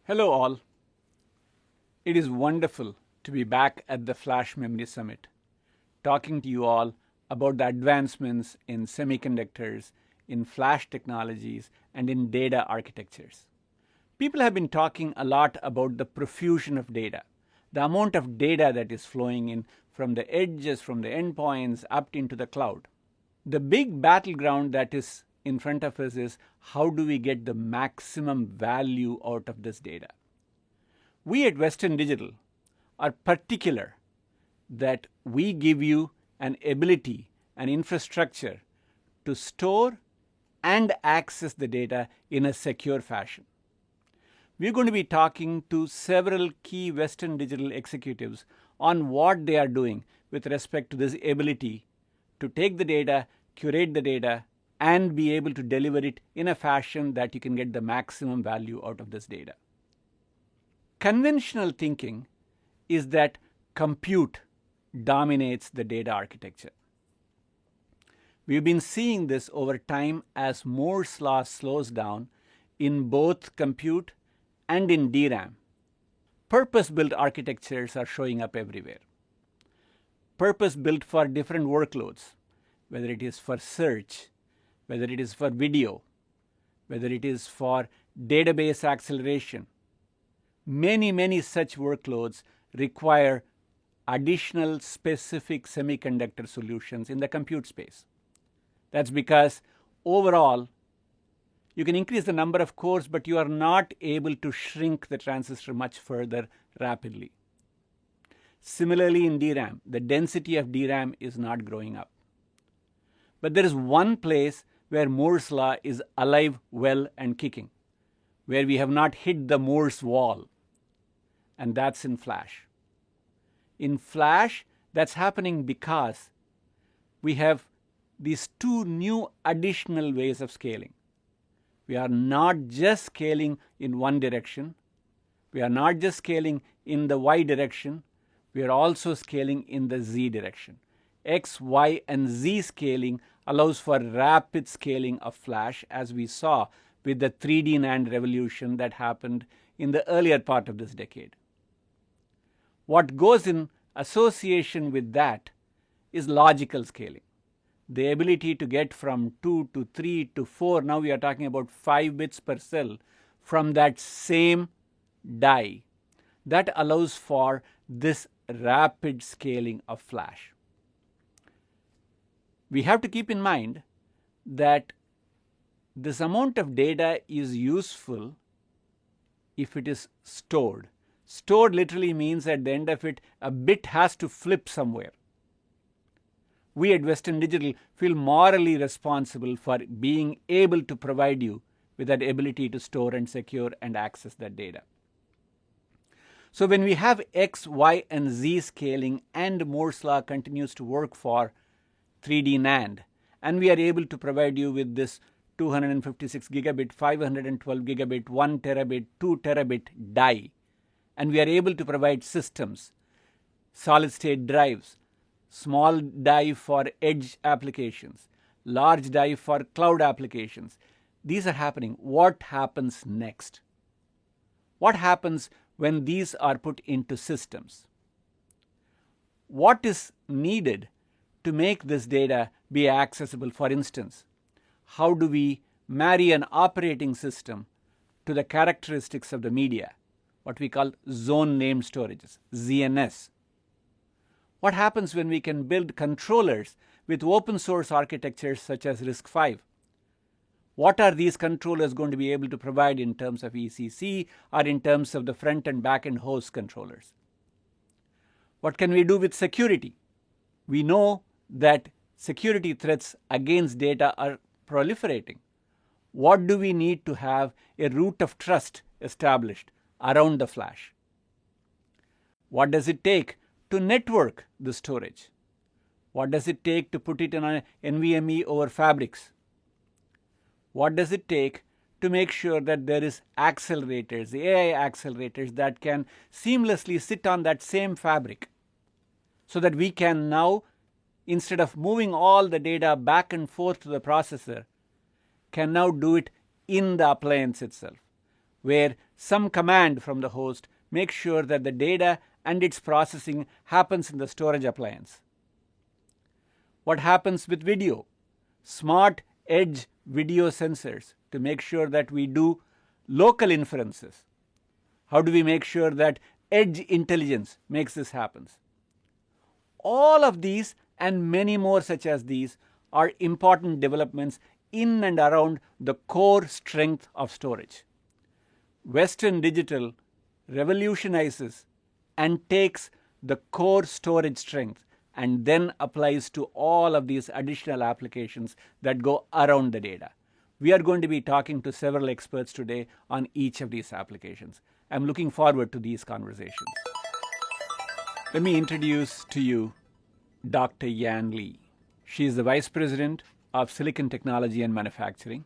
Hello all. It is wonderful to be back at the Flash Memory Summit, talking to you all about the advancements in semiconductors, in flash technologies, and in data architectures. People have been talking a lot about the profusion of data, the amount of data that is flowing in from the edges, from the endpoints, up into the cloud. The big battleground that is in front of us is how do we get the maximum value out of this data? We at Western Digital are particular that we give you an ability, an infrastructure to store and access the data in a secure fashion. We're going to be talking to several key Western Digital executives on what they are doing with respect to this ability to take the data, curate the data, and be able to deliver it in a fashion that you can get the maximum value out of this data. Conventional thinking is that compute dominates the data architecture. We've been seeing this over time as Moore's law slows down in both compute and in DRAM. Purpose-built architectures are showing up everywhere. Purpose-built for different workloads, whether it is for search, whether it is for video, whether it is for database acceleration. Many such workloads require additional specific semiconductor solutions in the compute space. That's because overall, you can increase the number of cores, but you are not able to shrink the transistor much further rapidly. Similarly, in DRAM, the density of DRAM is not growing up. But there is one place where Moore's law is alive, well, and kicking, where we have not hit the Moore's wall, and that's in flash. In flash, that's happening because we have these two new additional ways of scaling. We are not just scaling in one direction. We are not just scaling in the Y direction. We are also scaling in the Z direction. X, Y, and Z scaling allows for rapid scaling of flash, as we saw with the 3D NAND revolution that happened in the earlier part of this decade. What goes in association with that is logical scaling. The ability to get from 2 to 3 to 4, now we are talking about 5 bits per cell from that same die. That allows for this rapid scaling of flash. We have to keep in mind that this amount of data is useful if it is stored. Stored literally means at the end of it, a bit has to flip somewhere. We at Western Digital feel morally responsible for being able to provide you with that ability to store and secure and access that data. So when we have X, Y, and Z scaling and Moore's law continues to work for 3D NAND, and we are able to provide you with this 256 gigabit, 512 gigabit, 1 terabit, 2 terabit die, and we are able to provide systems, solid state drives, small die for edge applications, large die for cloud applications. These are happening. What happens next? What happens when these are put into systems? What is needed to make this data be accessible? For instance, how do we marry an operating system to the characteristics of the media, what we call zone named storages, ZNS? What happens when we can build controllers with open source architectures such as RISC-V? What are these controllers going to be able to provide in terms of ECC or in terms of the front and back end host controllers? What can we do with security? We know that security threats against data are proliferating. What do we need to have a root of trust established around the flash? What does it take to network the storage? What does it take to put it in an NVMe over fabrics? What does it take to make sure that there is accelerators, the AI accelerators that can seamlessly sit on that same fabric so that we can now, instead of moving all the data back and forth to the processor, can now do it in the appliance itself. where some command from the host makes sure that the data and its processing happens in the storage appliance. What happens with video? Smart edge video sensors to make sure that we do local inferences. How do we make sure that edge intelligence makes this happen? All of these and many more such as these are important developments in and around the core strength of storage. Western Digital revolutionizes and takes the core storage strength and then applies to all of these additional applications that go around the data. We are going to be talking to several experts today on each of these applications. I'm looking forward to these conversations. Let me introduce to you Dr. Yan Li. She is the Vice President of Silicon Technology and Manufacturing.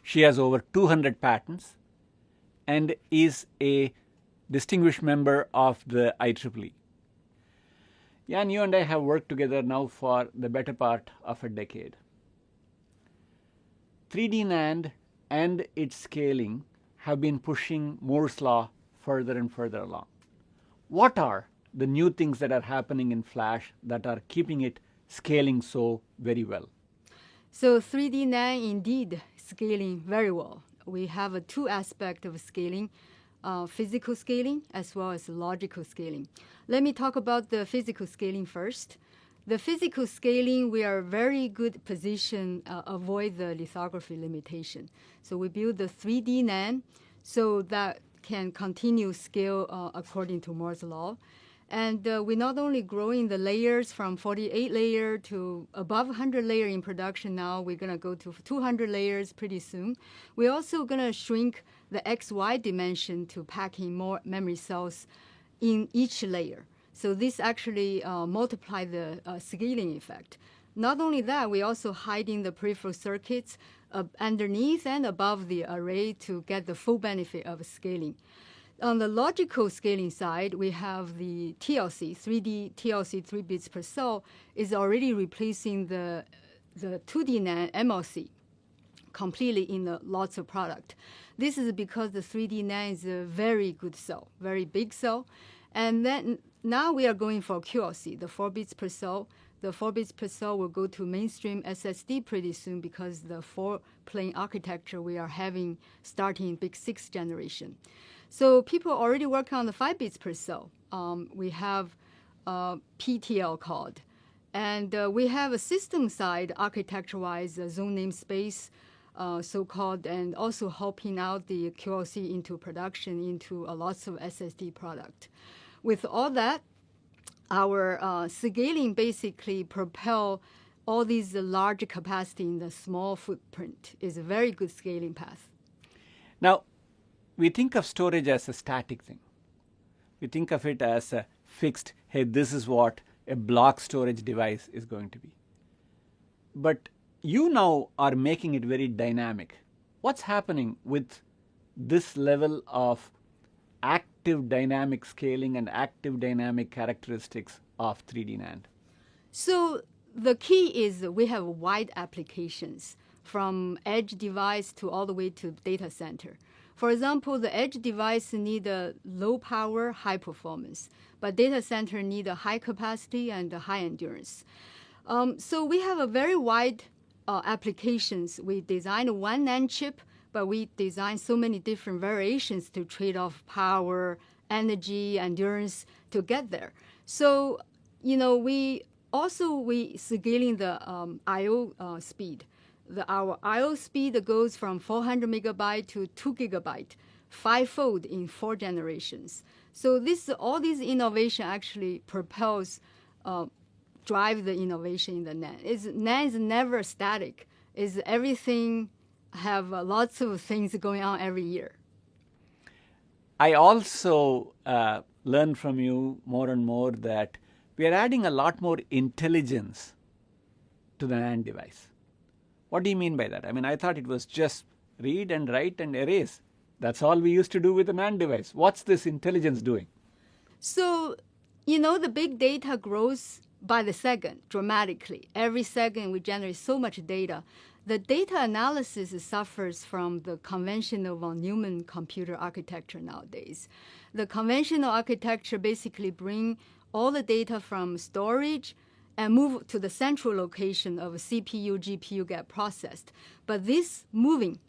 She has over 200 patents and is a distinguished member of the IEEE. Yan, you and I have worked together now for the better part of a decade. 3D NAND and its scaling have been pushing Moore's law further and further along. What are the new things that are happening in Flash that are keeping it scaling so very well? So 3D NAND indeed scaling very well. We have two aspects of scaling, physical scaling as well as logical scaling. Let me talk about the physical scaling first. The physical scaling, we are very good position avoid the lithography limitation. So we build the 3D NAND so that can continue scale according to Moore's law. And we're not only growing the layers from 48 layer to above 100 layer in production now. We're going to go to 200 layers pretty soon. We're also going to shrink the XY dimension to packing more memory cells in each layer. So this actually multiply the scaling effect. Not only that, we also hiding the peripheral circuits underneath and above the array to get the full benefit of scaling. On the logical scaling side, we have the TLC, 3D TLC 3 bits per cell is already replacing the 2D NAND MLC completely in lots of product. This is because the 3D NAND is a very good cell, very big cell. And then now we are going for QLC, the 4 bits per cell. The 4 bits per cell will go to mainstream SSD pretty soon because the 4-plane architecture we are having starting Big 6 generation. So people already work on the 5 bits per cell. We have PTL called. And we have a system side architecture-wise zone namespace, so-called, and also helping out the QLC into production into lots of SSD product. With all that, our scaling basically propel all these large capacity in the small footprint is a very good scaling path. Now, we think of storage as a static thing. We think of it as a fixed, hey, this is what a block storage device is going to be. But you now are making it very dynamic. What's happening with this level of active dynamic scaling and active dynamic characteristics of 3D NAND? So the key is we have wide applications from edge device to all the way to data center. For example, the edge device need a low power, high performance, but data center need a high capacity and a high endurance. So we have a very wide applications. We designed one NAND chip, but we designed so many different variations to trade off power, energy, endurance to get there. So, we scaling the I/O speed. Our I/O speed goes from 400 megabyte to 2 gigabyte, fivefold in 4 generations. So all these innovation actually propels, drive the innovation in the NAND. NAND is never static. It's everything have lots of things going on every year. I also learned from you more and more that we are adding a lot more intelligence to the NAND device. What do you mean by that? I mean, I thought it was just read and write and erase. That's all we used to do with the NAND device. What's this intelligence doing? So, the big data grows by the second dramatically. Every second we generate so much data. the data analysis suffers from the conventional von Neumann computer architecture nowadays. The conventional architecture basically bring all the data from storage and move to the central location of a CPU, GPU get processed. But this moving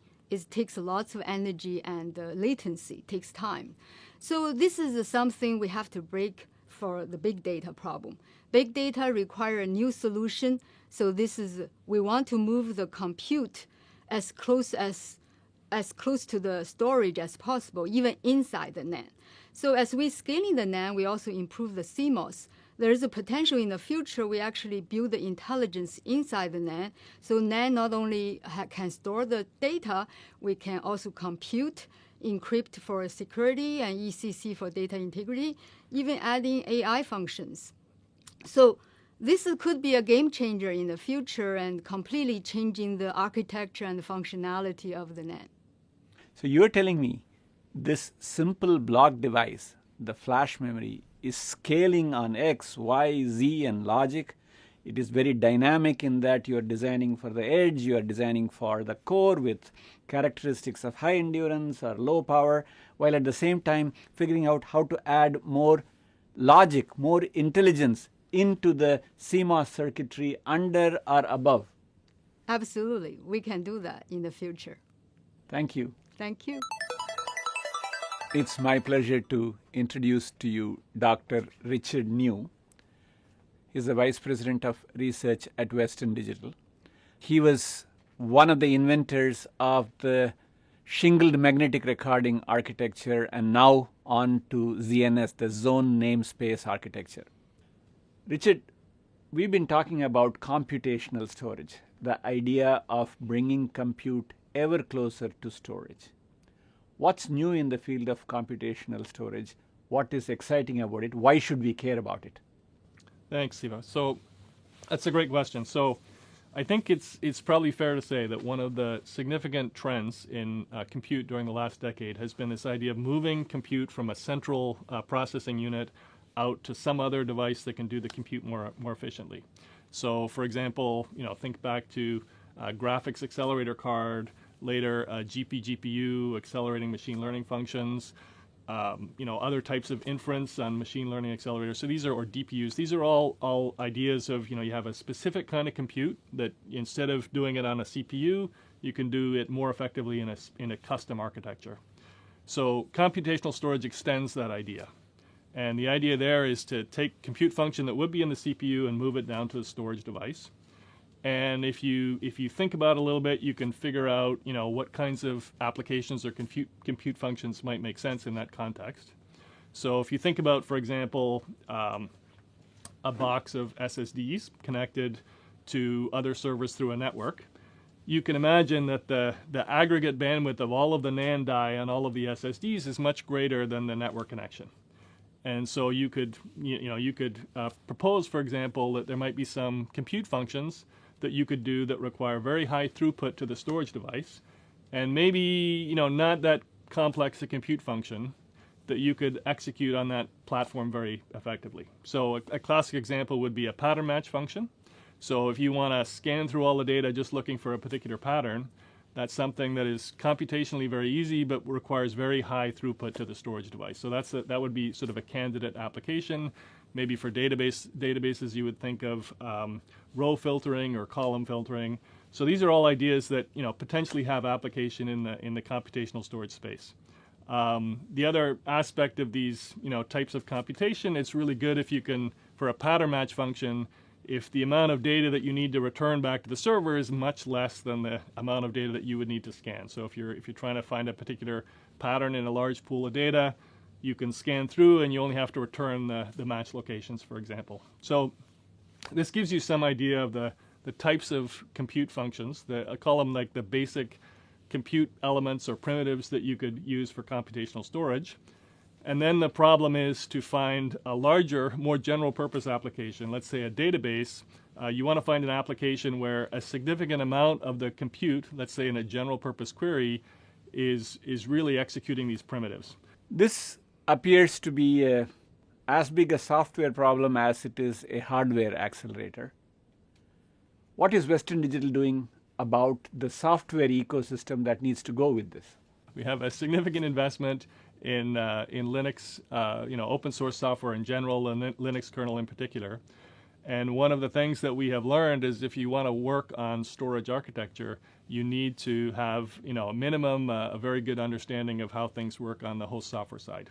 takes lots of energy and latency, takes time. So this is something we have to break for the big data problem. Big data require a new solution. So we want to move the compute as close to the storage as possible, even inside the NAND. So as we scaling the NAND, we also improve the CMOS. There is a potential in the future we actually build the intelligence inside the NAND. So NAND not only can store the data, we can also compute, encrypt for security, and ECC for data integrity, even adding AI functions. So this could be a game changer in the future and completely changing the architecture and the functionality of the NAND. So you're telling me this simple block device, the flash memory, is scaling on X, Y, Z, and logic. It is very dynamic in that you are designing for the edge, you are designing for the core with characteristics of high endurance or low power, while at the same time figuring out how to add more logic, more intelligence into the CMOS circuitry under or above. Absolutely. We can do that in the future. Thank you. Thank you. It's my pleasure to introduce to you Dr. Richard New. He's the Vice President of Research at Western Digital. He was one of the inventors of the shingled magnetic recording architecture and now on to ZNS, the Zone Namespace Architecture. Richard, we've been talking about computational storage, the idea of bringing compute ever closer to storage. What's new in the field of computational storage? What is exciting about it? Why should we care about it? Thanks, Siva. So that's a great question. So I think it's probably fair to say that one of the significant trends in compute during the last decade has been this idea of moving compute from a central processing unit out to some other device that can do the compute more efficiently. So, for example, think back to a graphics accelerator card, later a GPU accelerating machine learning functions, other types of inference on machine learning accelerators. So these are, or DPUs, these are all ideas of, you have a specific kind of compute that instead of doing it on a CPU, you can do it more effectively in a custom architecture. So computational storage extends that idea. And the idea there is to take compute function that would be in the CPU and move it down to the storage device. And if you think about it a little bit, you can figure out what kinds of applications or compute functions might make sense in that context. So if you think about, for example, a box of SSDs connected to other servers through a network, you can imagine that the aggregate bandwidth of all of the NAND die on all of the SSDs is much greater than the network connection. And so you could propose, for example, that there might be some compute functions that you could do that require very high throughput to the storage device, and maybe not that complex a compute function that you could execute on that platform very effectively. So a classic example would be a pattern match function. So if you want to scan through all the data just looking for a particular pattern, that's something that is computationally very easy, but requires very high throughput to the storage device. So that would be sort of a candidate application. Maybe for databases, you would think of row filtering or column filtering. So these are all ideas that potentially have application in the computational storage space. The other aspect of these types of computation, it's really good if you can, for a pattern match function, if the amount of data that you need to return back to the server is much less than the amount of data that you would need to scan. So if you're trying to find a particular pattern in a large pool of data, you can scan through and you only have to return the match locations, for example. So this gives you some idea of the types of compute functions. I call them like the basic compute elements or primitives that you could use for computational storage. And then the problem is to find a larger, more general purpose application, let's say a database. You want to find an application where a significant amount of the compute, let's say in a general purpose query, is really executing these primitives. This appears to be as big a software problem as it is a hardware accelerator. What is Western Digital doing about the software ecosystem that needs to go with this? We have a significant investment in Linux, open source software in general, and Linux kernel in particular. And one of the things that we have learned is if you want to work on storage architecture, you need to have, a minimum, a very good understanding of how things work on the host software side.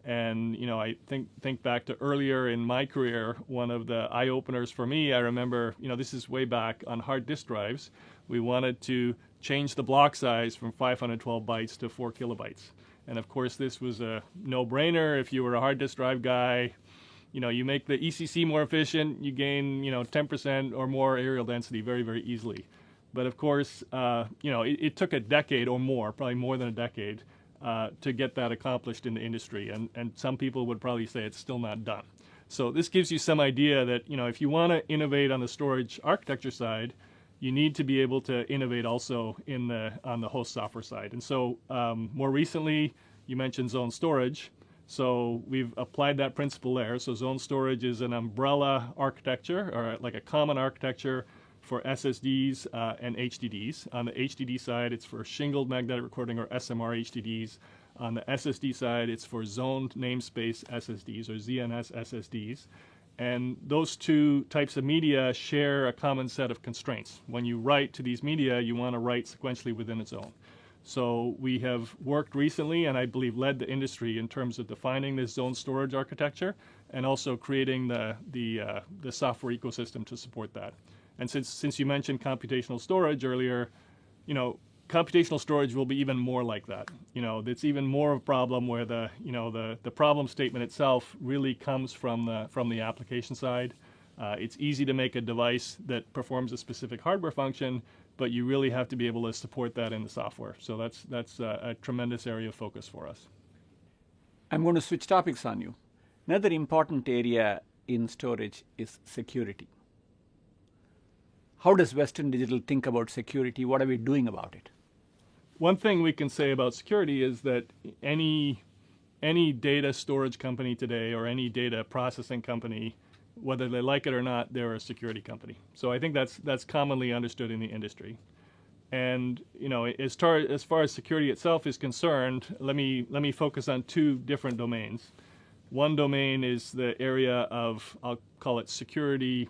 And, I think back to earlier in my career, one of the eye-openers for me, I remember, this is way back on hard disk drives, we wanted to change the block size from 512 bytes to 4 kilobytes. And of course, this was a no-brainer. If you were a hard disk drive guy, you make the ECC more efficient, you gain, 10% or more areal density very, very easily. But of course, it took a decade or more, probably more than a decade, to get that accomplished in the industry. And some people would probably say it's still not done. So this gives you some idea that, if you want to innovate on the storage architecture side, you need to be able to innovate also on the host software side. And so more recently, you mentioned zone storage. So we've applied that principle there. So zone storage is an umbrella architecture, or like a common architecture for SSDs and HDDs. On the HDD side, it's for shingled magnetic recording, or SMR HDDs. On the SSD side, it's for zoned namespace SSDs, or ZNS SSDs. And those two types of media share a common set of constraints. When you write to these media, you want to write sequentially within a zone. So we have worked recently, and I believe led the industry in terms of defining this zone storage architecture, and also creating the software ecosystem to support that. And since you mentioned computational storage earlier, computational storage will be even more like that. It's even more of a problem where the problem statement itself really comes from the application side. It's easy to make a device that performs a specific hardware function, but you really have to be able to support that in the software. So that's a tremendous area of focus for us. I'm going to switch topics on you. Another important area in storage is security. How does Western Digital think about security? What are we doing about it? One thing we can say about security is that any data storage company today, or any data processing company, whether they like it or not, they're a security company. So I think that's commonly understood in the industry. And as far as security itself is concerned, let me focus on two different domains. One domain is the area of, I'll call it security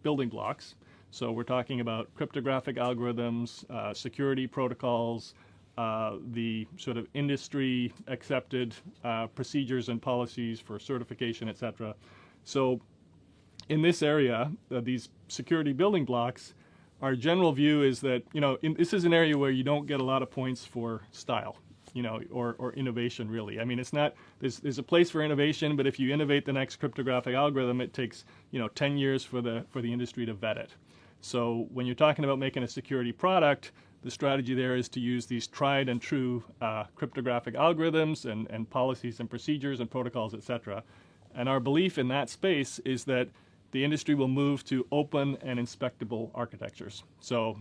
building blocks. So we're talking about cryptographic algorithms, security protocols, the sort of industry accepted procedures and policies for certification, et cetera. So in this area, these security building blocks, our general view is that, this is an area where you don't get a lot of points for style, or innovation, really. I mean, it's not, there's a place for innovation, but if you innovate the next cryptographic algorithm, it takes, 10 years for the industry to vet it. So when you're talking about making a security product, the strategy there is to use these tried and true cryptographic algorithms and policies and procedures and protocols, et cetera. And our belief in that space is that the industry will move to open and inspectable architectures. So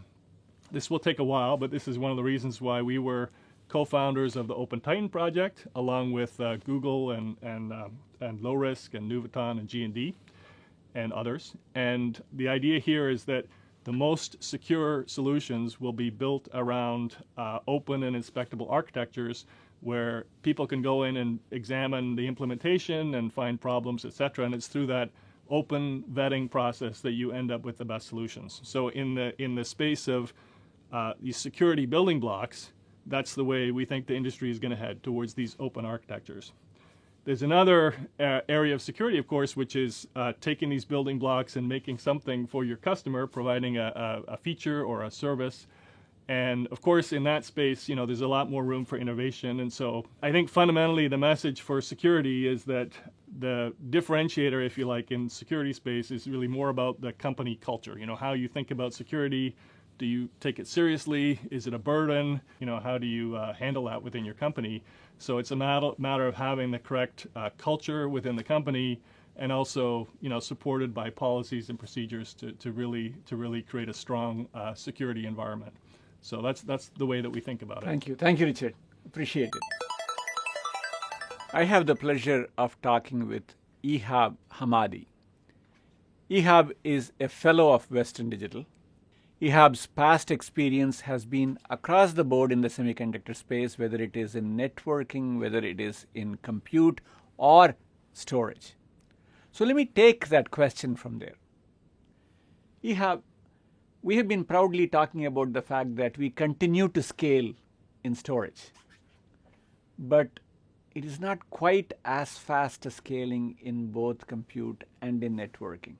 this will take a while, but this is one of the reasons why we were co-founders of the Open Titan project, along with Google and Low Risk and Nuvoton and G&D and others. And the idea here is that the most secure solutions will be built around open and inspectable architectures, where people can go in and examine the implementation and find problems, et cetera. And it's through that open vetting process that you end up with the best solutions. So in the space of these security building blocks, that's the way we think the industry is going to head, towards these open architectures. There's another area of security, of course, which is taking these building blocks and making something for your customer, providing a feature or a service. And of course, in that space, there's a lot more room for innovation. And so I think fundamentally the message for security is that the differentiator, if you like, in security space is really more about the company culture. How you think about security. Do you take it seriously? Is it a burden? How do you handle that within your company? So it's a matter of having the correct culture within the company, and also supported by policies and procedures to really create a strong security environment. So that's the way that we think about it. Thank you, Richard. Appreciate it. I have the pleasure of talking with Ihab Hamadi. Ihab is a fellow of Western Digital. EHAB's past experience has been across the board in the semiconductor space, whether it is in networking, whether it is in compute or storage. So let me take that question from there. EHAB, we have been proudly talking about the fact that we continue to scale in storage, but it is not quite as fast a scaling in both compute and in networking.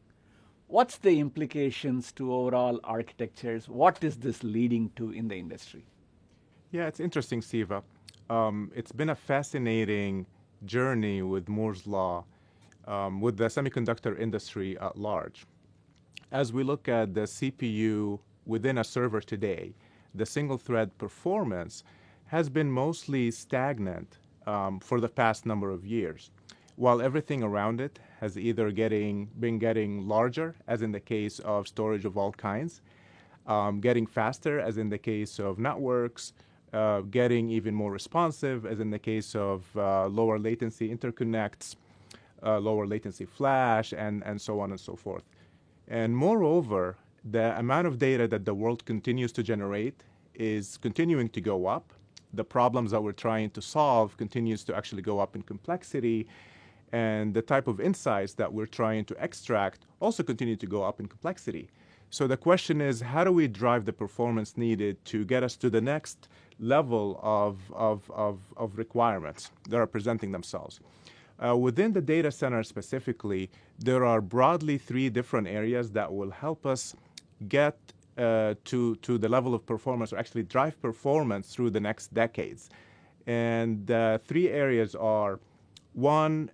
What's the implications to overall architectures? What is this leading to in the industry? Yeah, it's interesting, Siva. It's been a fascinating journey with Moore's Law, with the semiconductor industry at large. As we look at the CPU within a server today, the single-thread performance has been mostly stagnant for the past number of years, while everything around it has either been getting larger, as in the case of storage of all kinds, getting faster, as in the case of networks, getting even more responsive, as in the case of lower latency interconnects, lower latency flash, and so on and so forth. And moreover, the amount of data that the world continues to generate is continuing to go up. The problems that we're trying to solve continues to actually go up in complexity, and the type of insights that we're trying to extract also continue to go up in complexity. So the question is, how do we drive the performance needed to get us to the next level of requirements that are presenting themselves? Within the data center specifically, there are broadly 3 different areas that will help us get to the level of performance, or actually drive performance through the next decades. And the 3 areas are, 1,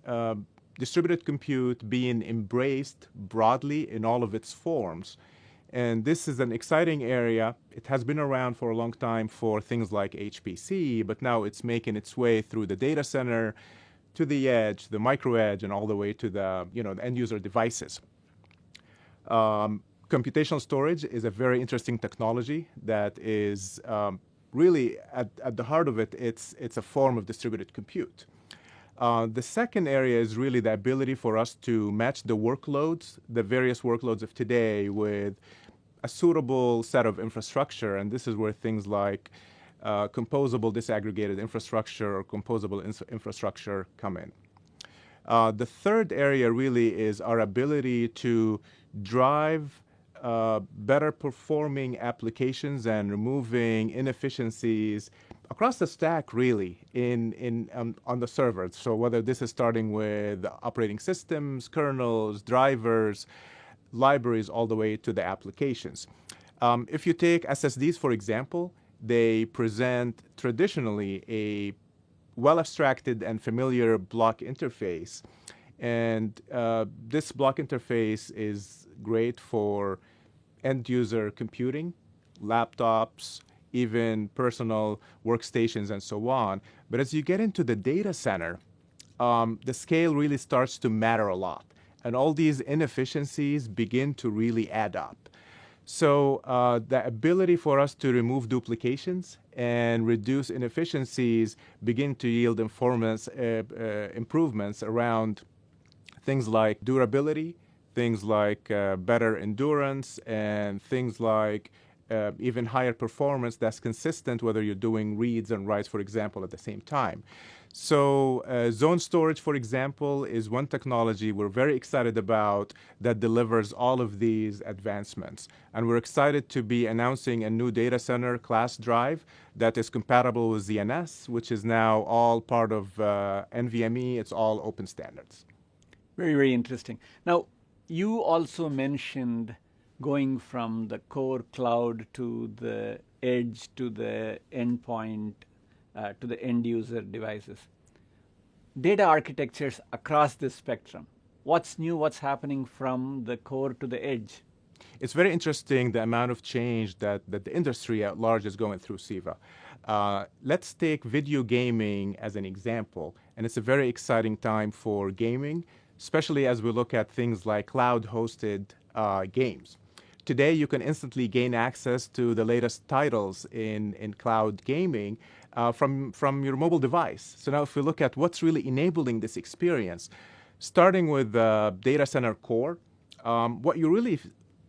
distributed compute being embraced broadly in all of its forms. And this is an exciting area. It has been around for a long time for things like HPC, but now it's making its way through the data center, to the edge, the micro edge, and all the way to the the end user devices. Computational storage is a very interesting technology that is really at the heart of it. It's a form of distributed compute. The second area is really the ability for us to match the workloads, the various workloads of today, with a suitable set of infrastructure, and this is where things like composable disaggregated infrastructure or composable infrastructure come in. The third area really is our ability to drive better performing applications and removing inefficiencies across the stack, really, on the server. So whether this is starting with operating systems, kernels, drivers, libraries, all the way to the applications. If you take SSDs, for example, they present traditionally a well-abstracted and familiar block interface. And this block interface is great for end-user computing, laptops, even personal workstations, and so on. But as you get into the data center, the scale really starts to matter a lot. And all these inefficiencies begin to really add up. So the ability for us to remove duplications and reduce inefficiencies begin to yield improvements around things like durability, things like better endurance, and things like even higher performance that's consistent whether you're doing reads and writes, for example, at the same time. So zone storage, for example, is one technology we're very excited about that delivers all of these advancements. And we're excited to be announcing a new data center class drive that is compatible with ZNS, which is now all part of NVMe. It's all open standards. Very, very interesting. Now, you also mentioned going from the core cloud to the edge to the endpoint to the end user devices. Data architectures across this spectrum. What's new? What's happening from the core to the edge? It's very interesting the amount of change that the industry at large is going through, Siva. Let's take video gaming as an example. And it's a very exciting time for gaming, especially as we look at things like cloud-hosted games. Today, you can instantly gain access to the latest titles in cloud gaming from your mobile device. So now if we look at what's really enabling this experience, starting with the data center core, what you really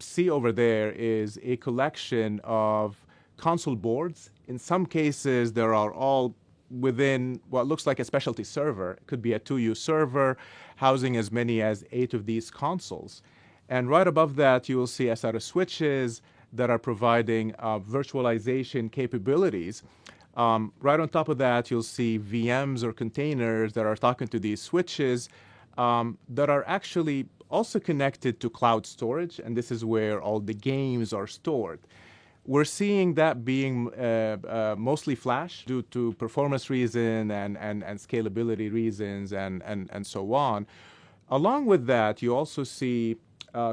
see over there is a collection of console boards. In some cases, there are all within what looks like a specialty server. It could be a 2U server housing as many as 8 of these consoles. And right above that, you will see a set of switches that are providing virtualization capabilities. Right on top of that, you'll see VMs or containers that are talking to these switches that are actually also connected to cloud storage, and this is where all the games are stored. We're seeing that being mostly flash due to performance reasons and scalability reasons and so on. Along with that, you also see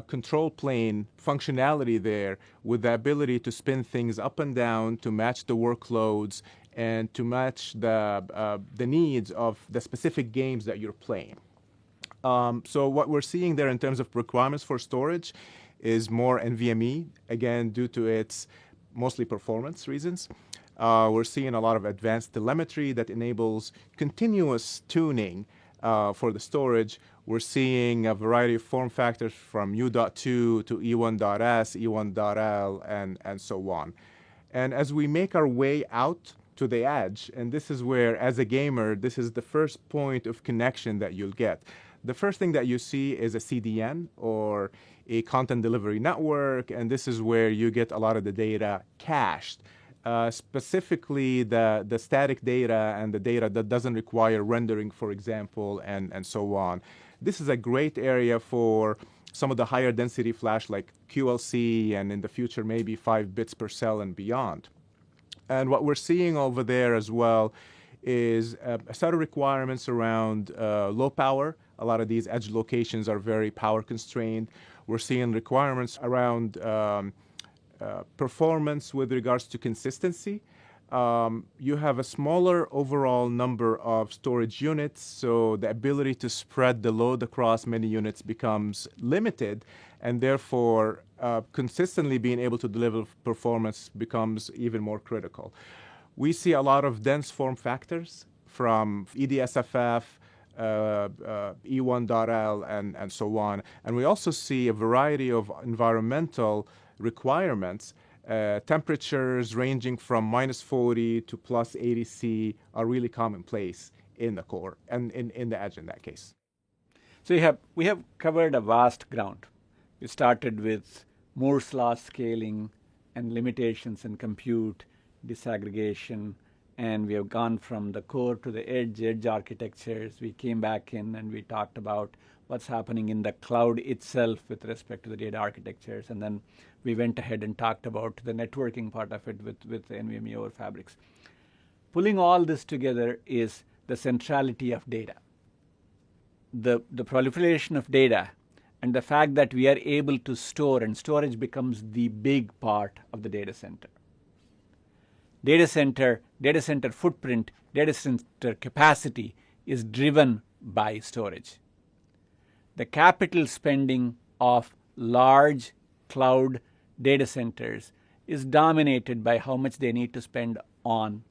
control plane functionality there with the ability to spin things up and down to match the workloads and to match the needs of the specific games that you're playing. So what we're seeing there in terms of requirements for storage is more NVMe, again, due to its mostly performance reasons. We're seeing a lot of advanced telemetry that enables continuous tuning for the storage. We're seeing a variety of form factors from U.2 to E1.S, E1.L, and so on. And as we make our way out to the edge, and this is where, as a gamer, this is the first point of connection that you'll get. The first thing that you see is a CDN or a content delivery network, and this is where you get a lot of the data cached. Specifically the static data and the data that doesn't require rendering, for example, and so on. This is a great area for some of the higher density flash like QLC and in the future maybe 5 bits per cell and beyond. And what we're seeing over there as well is a set of requirements around low power. A lot of these edge locations are very power constrained. We're seeing requirements around performance with regards to consistency. You have a smaller overall number of storage units, so the ability to spread the load across many units becomes limited, and therefore consistently being able to deliver performance becomes even more critical. We see a lot of dense form factors from EDSFF, E1.L, and so on. And we also see a variety of environmental requirements. Temperatures ranging from -40 to +80 C are really commonplace in the core and in the edge in that case. So we have covered a vast ground. We started with Moore's law scaling and limitations in compute, disaggregation, and we have gone from the core to the edge architectures. We came back in and we talked about what's happening in the cloud itself with respect to the data architectures, and then we went ahead and talked about the networking part of it with NVMe over fabrics. Pulling all this together is the centrality of data. The proliferation of data and the fact that we are able to store, and storage becomes the big part of the data center. Data center footprint, data center capacity is driven by storage. The capital spending of large cloud data centers is dominated by how much they need to spend on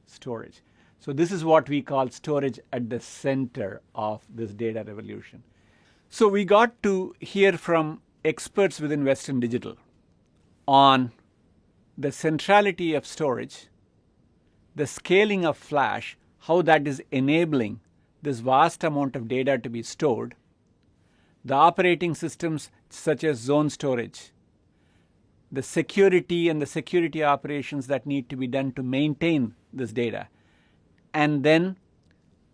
storage. So this is what we call storage at the center of this data revolution. So we got to hear from experts within Western Digital on the centrality of storage, the scaling of flash, how that is enabling this vast amount of data to be stored, the operating systems such as zone storage, the security and the security operations that need to be done to maintain this data, and then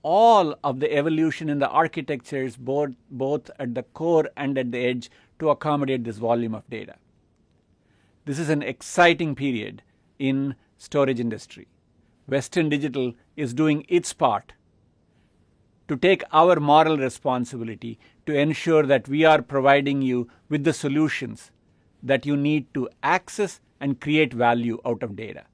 all of the evolution in the architectures both at the core and at the edge to accommodate this volume of data. This is an exciting period in storage industry. Western Digital is doing its part to take our moral responsibility to ensure that we are providing you with the solutions that you need to access and create value out of data.